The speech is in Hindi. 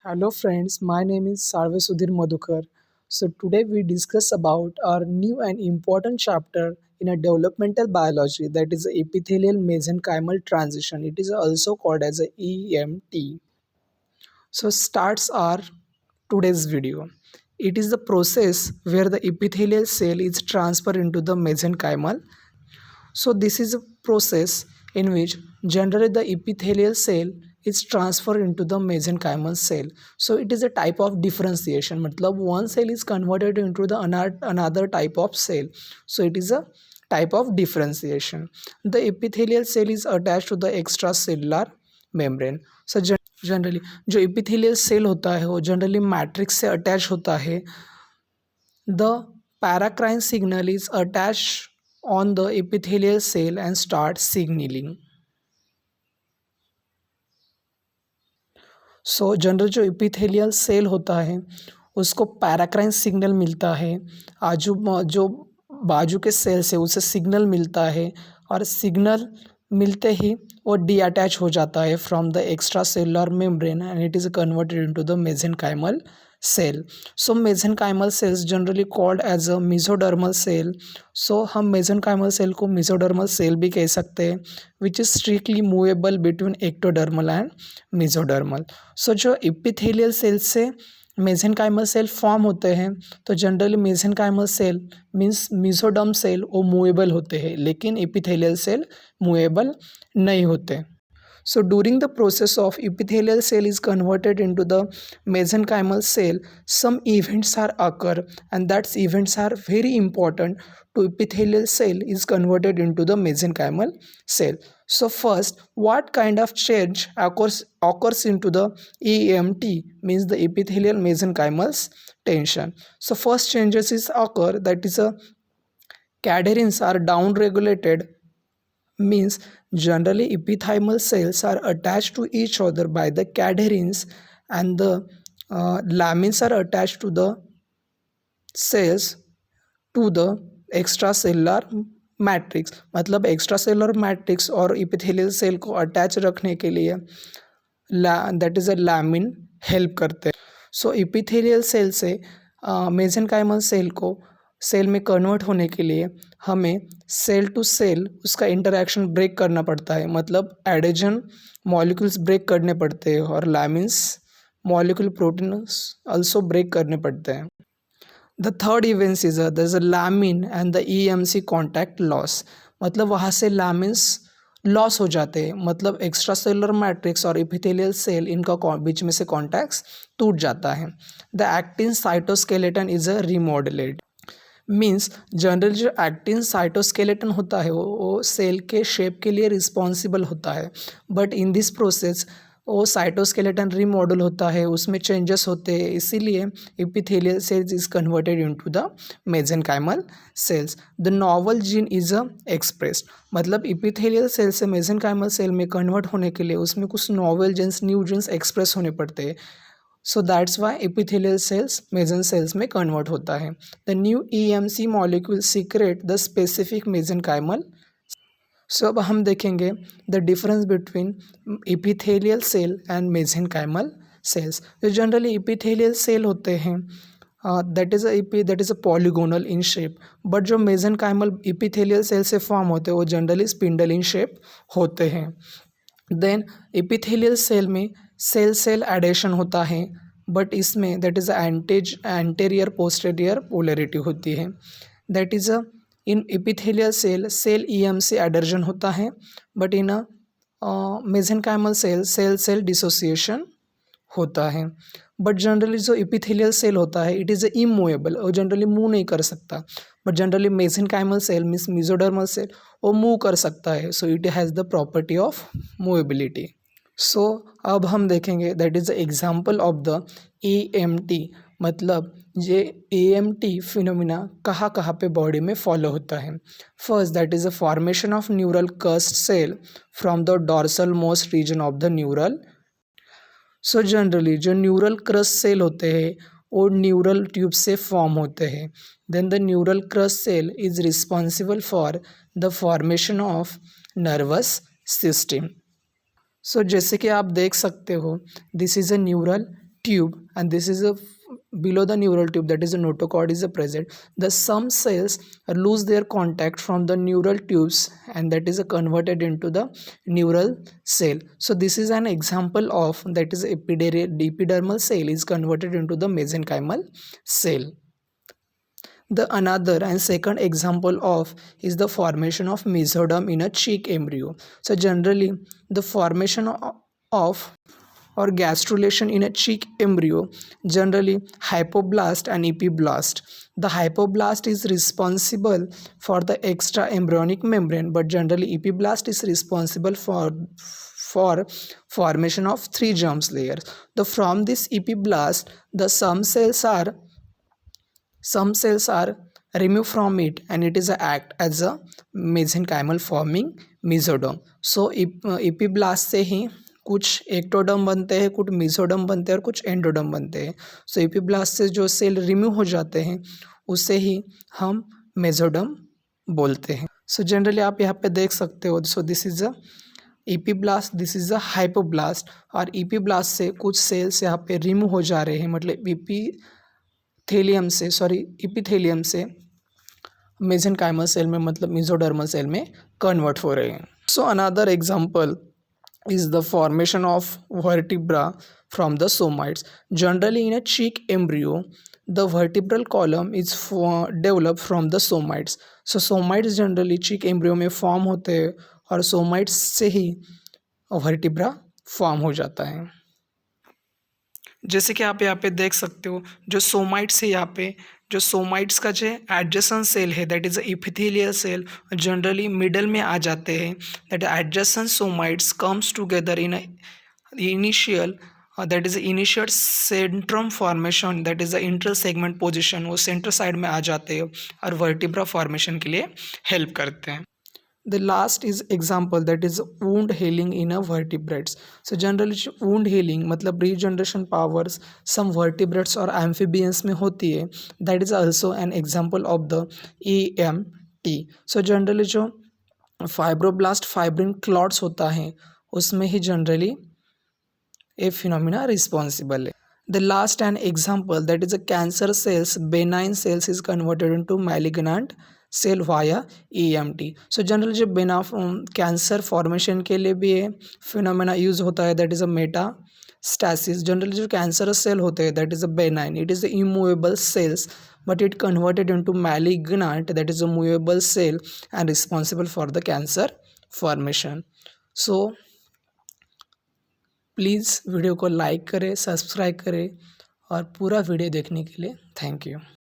Hello friends, my name is Sarve Sudhir Madhukar. So today we discuss about our new and important chapter in a developmental biology, that is epithelial mesenchymal transition. It is also called as a EMT. So starts our today's video. It is the process where the epithelial cell is transferred into the mesenchymal. So this is a process in which generally the epithelial cell is transferred into the mesenchymal cell. So it is a type of differentiation. मतलब one cell is converted into the another type of cell. So it is a type of differentiation. The epithelial cell is attached to the extracellular membrane. So generally जो epithelial cell होता है वो जनरली मैट्रिक्स से अटैच होता है. The paracrine signal is attached on the epithelial cell and starts signaling. So general जो इपिथेलियल सेल होता है उसको पैराक्राइन सिग्नल मिलता है. जो बाजू के सेल से उसे सिग्नल मिलता है और सिग्नल मिलते ही वो डीअटैच हो जाता है from the extra cellular membrane and it is converted into the mesenchymal cell. So mesenchymal cells generally called as a mesodermal cell. So हम मेसेनकाइमल सेल को मेसोडर्मल सेल भी कह सकते हैं which is strictly movable between ectodermal and mesodermal. So जो एपिथेलियल सेल से मेसेनकाइमल सेल फॉर्म होते हैं तो generally mesenchymal cell means mesoderm cell वो मूवेबल होते हैं लेकिन एपिथेलियल सेल मूवेबल नहीं होते. So during the process of epithelial cell is converted into the mesenchymal cell, some events are occur and that events are very important to epithelial cell is converted into the mesenchymal cell. So first, what kind of change occurs into the EMT means the epithelial mesenchymal tension. So first changes is occur, that is a cadherins are down regulated, means generally epithymal cells are attached to each other by the cadherins and the lamins are attached to the cells to the extracellular matrix. मतलब एक्स्ट्रासेलुलर मैट्रिक्स और इपिथेलियल सेल को अटैच रखने के लिए that is a lamin help करते हैं. सो इपिथेलियल सेल से मेसेनकाइमल सेल को सेल में कन्वर्ट होने के लिए हमें सेल टू सेल उसका इंटरेक्शन ब्रेक करना पड़ता है. मतलब एडेजन मॉलिक्यूल्स ब्रेक करने पड़ते हैं और laminins molecule proteins also break करने पड़ते हैं. The third events is there is a laminin and the EMC contact loss. मतलब वहाँ से लैमिन्स लॉस हो जाते हैं. मतलब एक्स्ट्रा सेलुलर मैट्रिक्स और इपिथेलियल सेल इनका बीच में से कॉन्टैक्ट्स टूट जाता है. The actin cytoskeleton is a remodelled. Means general जो एक्टिन साइटोस्केलेटन होता है वो सेल के शेप के लिए रिस्पॉन्सिबल होता है. बट इन दिस प्रोसेस वो साइटोस्केलेटन रीमॉडल होता है, उसमें चेंजेस होते हैं, इसीलिए epithelial cells is converted into the mesenchymal cells. The novel gene is a expressed. मतलब एपिथेलियल सेल से मेसेनकाइमल सेल में कन्वर्ट होने के लिए उसमें कुछ novel genes new genes express होने पड़ते हैं. So that's why epithelial cells mason cells में कन्वर्ट होता है. The new EMC molecule secret the specific mesenchymal. So अब हम देखेंगे the difference between epithelial cell and mesenchymal cells. जो जनरली एपिथेलियल सेल होते हैं that is a polygonal in shape. But जो मेसेनकाइमल एपिथेलियल सेल से फॉर्म होते हैं वो जनरली स्पिंडल इन शेप होते हैं. देन एपिथेलियल सेल में सेल सेल एडेशन होता है बट इसमें that is anterior posterior polarity होती है. That is a in epithelial cell EMC adhesion होता है but in a mesenchymal cell cell dissociation होता है. बट जनरली जो एपिथेलियल सेल होता है इट इज़ इमूवेबल और जनरली मूव नहीं कर सकता. But generally mesenchymal cell means mesodermal cell वो मूव कर सकता है. So it has the property of movability. So अब हम देखेंगे that is the example of the EMT. मतलब ये EMT फिनोमिना कहाँ कहाँ पे बॉडी में फॉलो होता है. First that is a formation of neural crest cell from the dorsal most region of the neural. So generally जो न्यूरल क्रस्ट सेल होते हैं वो न्यूरल ट्यूब से फॉर्म होते हैं. Then the neural crest cell is responsible for the formation of nervous system. So जैसे कि आप देख सकते हो this is a neural tube, and this is a below the neural tube, that is a notochord is a present. The some cells lose their contact from the neural tubes, and that is a converted into the neural cell. So this is an example of, that is epidermal cell is converted into the mesenchymal cell. The another and second example of is the formation of mesoderm in a chick embryo. So generally the formation of or gastrulation in a chick embryo, generally hypoblast and epiblast. The hypoblast is responsible for the extra embryonic membrane, but generally epiblast is responsible for formation of three germ layers. From this epiblast, the some cells are removed from it, and it is act as a mesenchymal forming mesoderm. So epiblast से ही कुछ एक्टोडर्म बनते हैं, कुछ मेसोडर्म बनते हैं और कुछ एंडोडर्म बनते हैं. सो एपिब्लास्ट से जो सेल रिमूव हो जाते हैं उसे ही हम मेसोडर्म बोलते हैं. सो जनरली आप यहाँ पे देख सकते हो. So this is a epiblast, this is a hypoblast. और एपिब्लास्ट से कुछ सेल्स यहाँ पे रिमूव हो जा रहे हैं, मतलब एपिथेलियम से मेसेनकाइमल सेल में, मतलब मेसोडर्मल सेल में कन्वर्ट हो रहे हैं. So another example is the formation of vertebra from the somites. Generally in a chick embryo, the vertebral column is developed from the somites. So somites generally chick embryo में form होते हैं और somites से ही vertebra form हो जाता है. जैसे कि आप यहाँ पे देख सकते हो, जो सोमाइट्स है यहाँ पे, जो सोमाइट्स का जो एडजेसेंट सेल है that is epithelial cell, generally middle में आ जाते हैं. That adjacent somites comes together in initial that is initial centrum formation, that is the inter segment position. वो सेंटर साइड में आ जाते हैं और वर्टिब्रा फॉर्मेशन के लिए हेल्प करते हैं. The last is example, that is wound healing in a vertebrates. So generally wound healing मतलब regeneration powers some vertebrates और amphibians में होती है. That is also an example of the EMT. So generally जो fibroblast fibrin clots होता है उसमें ही generally a phenomena responsible है. The last an example, that is a cancer cells, benign cells is converted into malignant cell via EMT. So general जो बिना कैंसर फॉर्मेशन के लिए भी फिनोमेना यूज होता है, that is a metastasis. Generally जो कैंसरस सेल होते हैं that is a benign, it is the immovable cells but it converted into malignant, that is a movable cell and responsible for the cancer formation. So please video को लाइक करें, सब्सक्राइब करें और पूरा वीडियो देखने के लिए थैंक यू.